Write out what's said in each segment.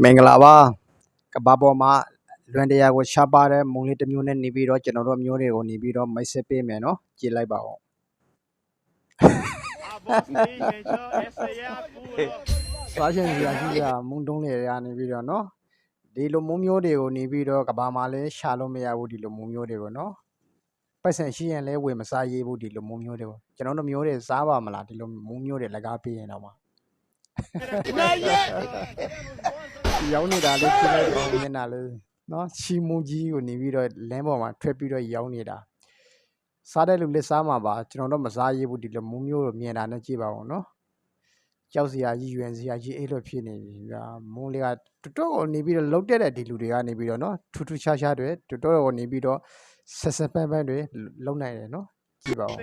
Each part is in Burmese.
မင်္ဂလာပါကဘာပေါ်မှာလွန်တရားကိုရှားပါတဲ့မုံလေးတစ်မျိုးနဲ့နေပြီးတော့ကျွန်တော်တို့မျိုးတွေကိုနေပြီးတော့မိတ်ဆက်ပေးမယ်နော်ကြည့်လိုက်ပါဦးသွားရှင်စီအရှိကမုံတုံးတွေကနေပြီးတော့နော်ဒီလိုမုံမျိုးတွေကိုနေပြီးတော့ကဘာမှာလည်းရှာလို့မရဘူးဒီလိုမုံမျိုးတွေကိုနော်ပိုက်ဆံရှိရင်လည်းဝယ်မစားရဘူးဒီလိုမုံမျိုးတွေကိုကျွန်တော်တို့မျိုးတွေစားပါမလားဒီလိုမုံမျိုးတွေလက်ကားပေးရင်တော့မှာရောင်းနေတာလေးကြည့်လိုက်တော့မျက်နှာလေးနော်ချီမူကြီးကိုနေပြီးတော့လမ်းပေါ်မှာထွက်ပြီးတော့ရောင်းနေတာစားတဲ့လူလက်စားမှာပါကျွန်တော်တို့မစားရဘူးဒီလိုမုံမျိုးကိုမြင်တာနဲ့ကြည့်ပါဦးနော်ကြောက်စရာကြီးရွယ်စရာကြီးအဲ့လိုဖြစ်နေပြီဗျာမုံလေးကတော်တော်ကိုနေပြီးတော့လှုပ်တဲ့ဒီလူတွေကနေပြီးတော့နော်ထူးထူးခြားခြားတွေတော်တော်ကိုနေပြီးတော့ဆက်ဆက်ပန်းပန်းတွေလုံနိုင်တယ်နော်ကြည့်ပါဦး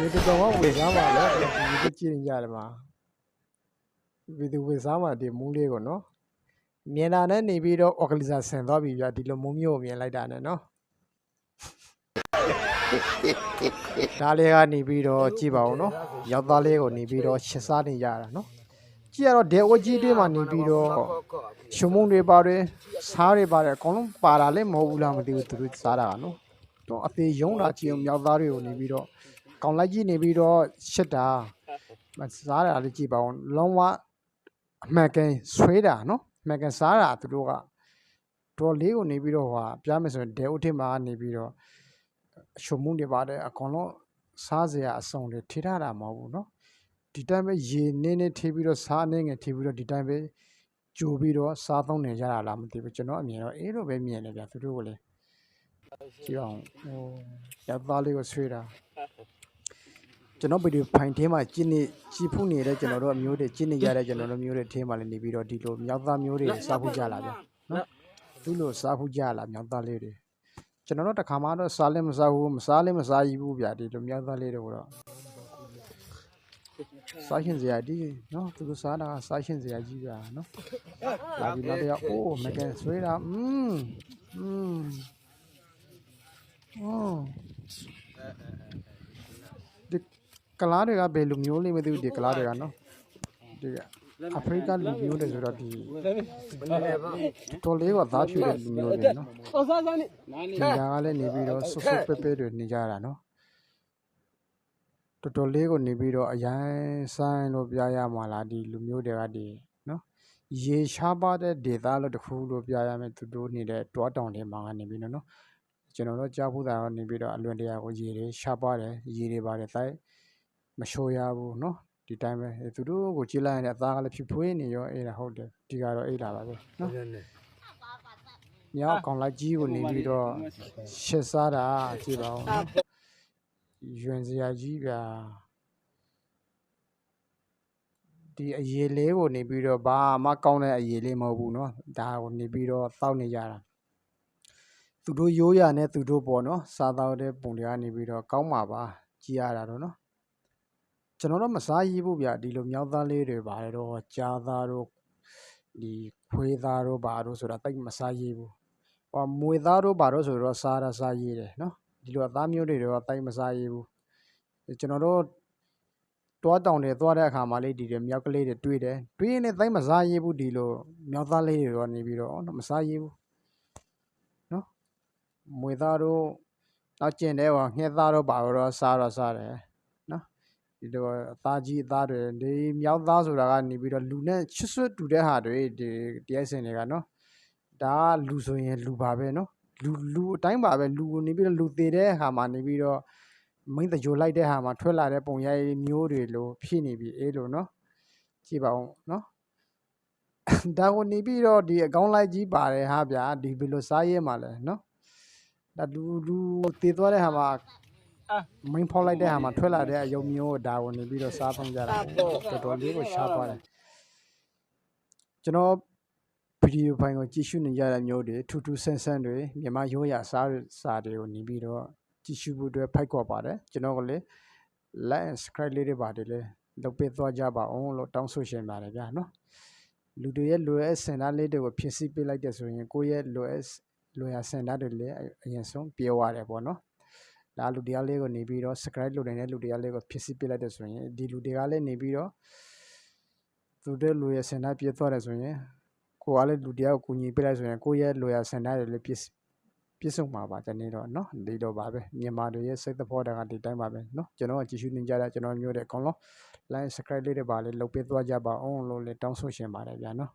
ဒီတော့ဝေစားပါလေဒီကြည့်နေရတယ်မှာဒီဝေစားမှာဒီမုံလေးကိုနော်မြင်တာနဲ့နေပြီးတော့ organizer ဆင်သွားပြီဗျာဒီလိုမုံမျိုးကိုမြင်လိုက်တာနဲ့နော်ဒါလေးကနေပြီးတော့ကြည့်ပါဦးနော်ရောက်သားလေးကိုနေပြီးတော့ရှစ်စားနေကြတာနော်ကြည့်ရတော့ဒေဝကြီးတွေမှာနေပြီးတော့ရှုံမုံတွေပါတယ်စားတွေပါတယ်အကုန်လုံးပါတာလည်းမဟုတ်ဘူးလားမသိဘူးသူတို့စားတာကနော်တော့အသေးယုံတာကြည့်အောင်မြောက်သားတွေကိုနေပြီးတော့ကောင်းလိုက်ကြီးနေပြီးတော့ရှစ်တာစားတာလေးကြည့်ပါဦးလုံးဝအမှန်ကန်ဆွဲတာနော်အမှန်ကန်စားတာသူတို့ကတော်လေးကိုနေပြီးတော့ပြမယ်ဆိုရင်ဒေဝထစ်မှာနေပြီးတော့ရှုံမုံတွေပါတယ်အကုန်လုံးစားစရာအစုံတွေထိထားတာမဟုတ်ဘူးနော်ဒီတိုင်းပဲရေနင်းနေထိပြီးတော့စားနေငယ်ထိပြီးတော့ဒီတိုင်းပဲကြိုပြီးတော့စားသုံးနေကြတာလားမသိဘူးကျွန်တော်အမြင်တော့အေးလိုပဲမြင်နေဗျာသူတို့ကလည်းကြည့်အောင်ဟိုရပ်သားလေးကိုဆွေးတာကျွန်တော်ဗီဒီယိုဖိုင်ထဲမှာကြည့်ဖူးနေတဲ့ကျွန်တော်တို့အမျိုးတွေကြည့်နေကြတဲ့ကျွန်တော်တို့မျိုးတွေထဲမှာလည်းနေပြီးတော့ဒီလိုမြောက်သားမျိုးတွေစားဖို့ကြလာဗျာနော်သူ့လိုစားဖို့ကြလာမြောက်သားလေးတွေကျွန်တော်တို့တခါမှတော့စားလည်းမစားဘူးမစားလည်းမစားရဘူးဗျာဒီလိုမြောက်သားလေးတွေတော့စားရှင်စရာဒီနော်သူတို့စားတာစားရှင်စရာကြီးဗျာနော်လာပြီးတော့တရားအိုးမကန်ဆွေးတာဒီကလားတွေကဘယ်လိုမျိုးလေးမသိဘူးဒီကလားတွေကနော်ဒီအာဖရိကလူမျိုးတွေဆိုတော့ဒီတော်လေးကသားဖြူတဲ့လူမျိုးတွေနော်ဒီကလည်းနေပြီးတော့ဆွဆွပဲပဲတွေနေကြတာနော်တော်တော်လေးကိုနေပြီးတော့အရင်ဆိုင်လို့ပြရမှာလားဒီလူမျိုးတွေကဒီနော်ရေရှားပါတဲ့ဒေသလို့တခုလို့ပြရမယ်သူတို့နေတဲ့တွားတောင်တွေမှာကနေပြီးနော်ကျွန်တော်တို့ကြားဖို့တာကနေပြီးတော့အလွန်တရာကိုရေတွေရှားပါတယ်ရေတွေပါတယ်တိုက်မလျှော်ရဘူးနော်ဒီတိုင်းပဲသူတို့ကိုကြည့်လိုက်ရင်အသားကလည်းဖြူဖွေးနေရောအဲ့ဒါဟုတ်တယ်ဒီကတော့အဲ့ဒါပါပဲနော်မြောက်ကောင်လိုက်ကြီးကိုနေပြီးတော့ရှစ်စားတာကြည့်ပါဦးရွင်စရာကြီးဗျာဒီအရေလေးကိုနေပြီးတော့ဘာမှကောင်းတဲ့အရေလေးမဟုတ်ဘူးเนาะဒါကိုနေပြီးတော့တောက်နေကြတာသူတို့ရိုးရနဲ့သူတို့ပေါ့เนาะစားတော့တဲ့ပုံတွေကနေပြီးတော့ကောင်းပါပါကြည်ရတာတော့เนาะကျွန်တော်တို့မစားရဘူးဗျာဒီလိုမြောက်သားလေးတွေပါတယ်တော့ကြားသားတို့ဒီခွေးသားတို့ဘာတို့ဆိုတာတိတ်မစားရဘူးမွေသားတို့ဘာတို့ဆိုတော့စားရတယ်เนาะဒီလိုအသားမျိုးတွေတော့တိတ်မစားရဘူးကျွန်တော်တို့တွားတောင်တွေသွားတဲ့အခါမှာလေးဒီမြောက်ကလေးတွေတွေးတယ်တွေးရင်လည်းသိမစားရဘူးဒီလိုမြောက်သားလေးတွေတော့နေပြီးတော့မစားရဘူးနော်မွေသားတို့နောက်ကျင်တဲ့ငှက်သားတို့ပါတော့စားတယ်နော်ဒီလိုအသားကြီးအသားတွေဒီမြောက်သားဆိုတာကနေပြီးတော့လူနဲ့ချစ်ဆွတ်တူတဲ့ဟာတွေဒီတရားစင်တွေကနော်ဒါကလူဆိုရင်လူပါပဲနော်လူအတိုင်းပါပဲလူကိုနေပြီးတော့လူသေးတဲ့ဟာမှာနေပြီးတော့မိန်းတကြိုလိုက်တဲ့ဟာမှာထွက်လာတဲ့ပုံရိုက်မျိုးတွေလို့ဖြစ်နေပြီအေးလို့နော်ကြည့်ပါဦးနော်ဒါကိုနေပြီးတော့ဒီအကောင့်လိုက်ကြီးပါတယ်ဟာဗျာဒီဘယ်လိုစားရဲမှာလဲနော်ဒါလူတည်သွားတဲ့ဟာမှာမိန်းဖောက်လိုက်တဲ့ဟာမှာထွက်လာတဲ့အယုံမျိုးဒါကိုနေပြီးတော့စားသုံးကြတာတော်တော်လေးကိုရှားသွားတယ်ကျွန်တော်ဗီဒီယိုဖိုင်ကိုကြည့်ရှုနေကြတဲ့မျိုးတွေထူးထူးဆန်းဆန်းတွေမြန်မာရိုးရာစာတွေကိုနေပြီးတော့ကြည့်ရှုဖို့အတွက်ဖိုက်ခေါ်ပါတယ်ကျွန်တော်ကလည်း like and subscribe လေးတွေပါတယ်လေလုပ်ပေးသွားကြပါအောင်လို့တောင်းဆိုရှင်ပါတယ်ဗျာနော်လူတွေရဲ့လိုအပ်စင်သားလေးတွေကိုဖြည့်ဆည်းပေးလိုက်တဲ့ဆိုရင်ကိုယ့်ရဲ့လိုရာစင်သားတွေလည်းအရင်ဆုံးပြေဝရတယ်ပေါ့နော် ဒါလူတရားလေးကိုနေပြီးတော့ subscribe လုပ်နေတဲ့လူတရားလေးကိုဖြစ်စီပြလိုက်တဲ့ဆိုရင်ဒီလူတွေကလည်းနေပြီးတော့သူတို့လူရဲ့ဆန္ဒပြည့်သွားတယ်ဆိုရင်ကိုကလည်းလူတရားကိုကူညီပြလိုက်ဆိုရင်ကိုရဲ့လူရဆန္ဒတွေလည်းပြည့်စုံမှာပါတနေ့တော့เนาะဒီတော့ပါပဲမြန်မာတွေရဲ့စိတ်သဘောတရားကဒီတိုင်းပါပဲเนาะကျွန်တော်ကြည့်ရှုနေကြတဲ့ကျွန်တော်မျိုးတဲ့အကောင်လုံး like subscribe လေးတွေပါလေလုပ်ပေးသွားကြပါအောင်လို့လည်းတောင်းဆိုရှင်ပါတယ်ဗျာเนาะ